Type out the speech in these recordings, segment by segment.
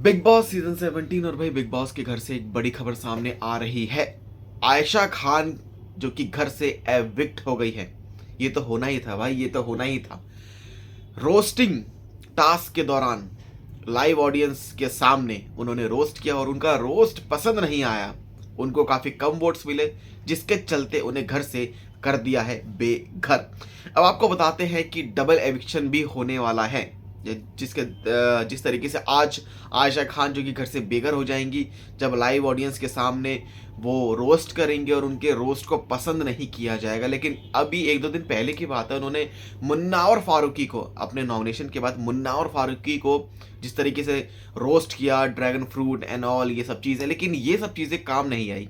Big boss season 17 और भाई big boss के घर से एक बड़ी खबर सामने आ रही है। आयशा खान जो कि घर से एविक्ट हो गई है। ये तो होना ही था भाई, ये तो होना ही था। रोस्टिंग टास्क के दौरान लाइव ऑडियंस के सामने उन्होंने रोस्ट किया और उनका रोस्ट पसंद नहीं आया। उनको काफी कम वोट्स मिले, जिसके चलते उन्हें घर से कर दिया है बेघर। अब आपको बताते हैं कि डबल एविक्शन भी होने वाला है। जिस तरीके से आज आयशा खान जो कि घर से बेघर हो जाएंगी जब लाइव ऑडियंस के सामने वो रोस्ट करेंगे और उनके रोस्ट को पसंद नहीं किया जाएगा। लेकिन अभी एक दो दिन पहले की बात है, उन्होंने मुन्ना और फारूकी को अपने नॉमिनेशन के बाद मुन्ना और फारूकी को जिस तरीके से रोस्ट किया, ड्रैगन फ्रूट एंड ऑल ये सब चीज़ें, लेकिन ये सब चीज़ें काम नहीं आई।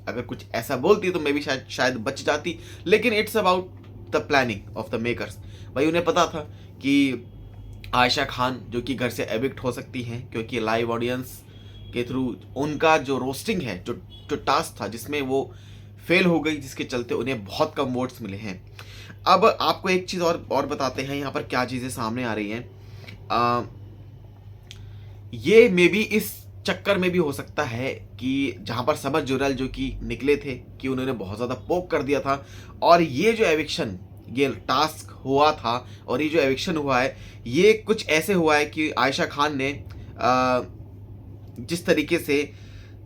अगर कुछ ऐसा बोलती तो मैं भी शायद बच जाती। लेकिन it's about the planning of the makers. भाई उन्हें पता था कि आयशा खान जो कि घर से एविक्ट हो सकती हैं, क्योंकि लाइव ऑडियंस के थ्रू उनका जो रोस्टिंग है, जो टास्क था जिसमें वो फेल हो गई, जिसके चलते उन्हें बहुत कम वोट्स मिले हैं। अब आपको एक चीज़ और बताते हैं यहाँ पर क्या चीज़ें सामने आ रही हैं। ये मे बी इस चक्कर में भी हो सकता है कि जहाँ पर समर जुरल जो कि निकले थे कि उन्होंने बहुत ज़्यादा पोक कर दिया था, और ये जो एविक्शन, ये टास्क हुआ था और ये जो एविक्शन हुआ है, ये कुछ ऐसे हुआ है कि आयशा खान ने जिस तरीके से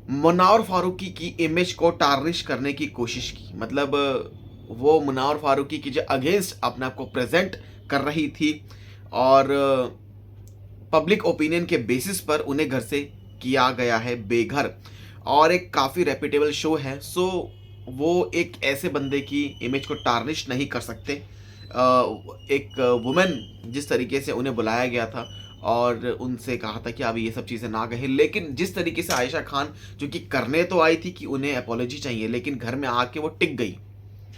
मुन्ना और फारूकी की इमेज को टार्निश करने की कोशिश की, मतलब वो मुन्ना और फारूकी की जो अगेंस्ट अपने आप को प्रेजेंट कर रही थी और पब्लिक ओपिनियन के बेसिस पर उन्हें घर से किया गया है बेघर। और एक काफ़ी रेप्यूटेबल शो है, सो वो एक ऐसे बंदे की इमेज को टार्निश नहीं कर सकते। एक वुमेन जिस तरीके से उन्हें बुलाया गया था और उनसे कहा था कि अब ये सब चीज़ें ना कहें, लेकिन जिस तरीके से आयशा खान जो कि करने तो आई थी कि उन्हें अपोलॉजी चाहिए, लेकिन घर में आके वो टिक गई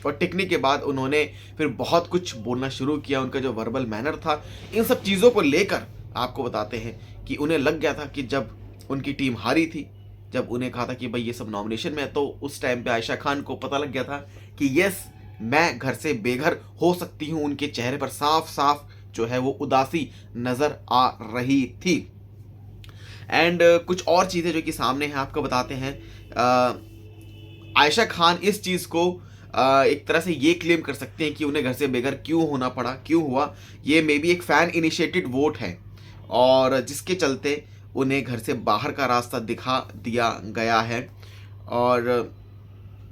और टिकने के बाद उन्होंने फिर बहुत कुछ बोलना शुरू किया। उनका जो वर्बल मैनर था, इन सब चीज़ों को लेकर आपको बताते हैं कि उन्हें लग गया था कि जब उनकी टीम हारी थी, जब उन्हें कहा था कि भाई ये सब नॉमिनेशन में है, तो उस टाइम पे आयशा खान को पता लग गया था कि यस, मैं घर से बेघर हो सकती हूँ। उनके चेहरे पर साफ साफ जो है वो उदासी नजर आ रही थी। एंड कुछ और चीज़ें जो कि सामने हैं आपको बताते हैं। आयशा खान इस चीज़ को एक तरह से ये क्लेम कर सकते हैं कि उन्हें घर से बेघर क्यों होना पड़ा, क्यों हुआ। ये मे बी एक फ़ैन इनिशिएटेड वोट है और जिसके चलते उन्हें घर से बाहर का रास्ता दिखा दिया गया है। और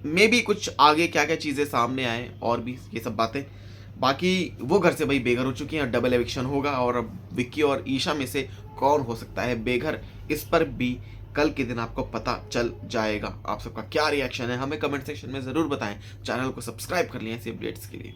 मे बी कुछ आगे क्या क्या चीज़ें सामने आए और भी ये सब बातें। बाकी वो घर से भाई बेघर हो चुकी हैं, डबल एविक्शन होगा और अब विक्की और ईशा में से कौन हो सकता है बेघर, इस पर भी कल के दिन आपको पता चल जाएगा। आप सबका क्या रिएक्शन है हमें कमेंट सेक्शन में ज़रूर बताएं। चैनल को सब्सक्राइब कर लिया ऐसी अपडेट्स के लिए।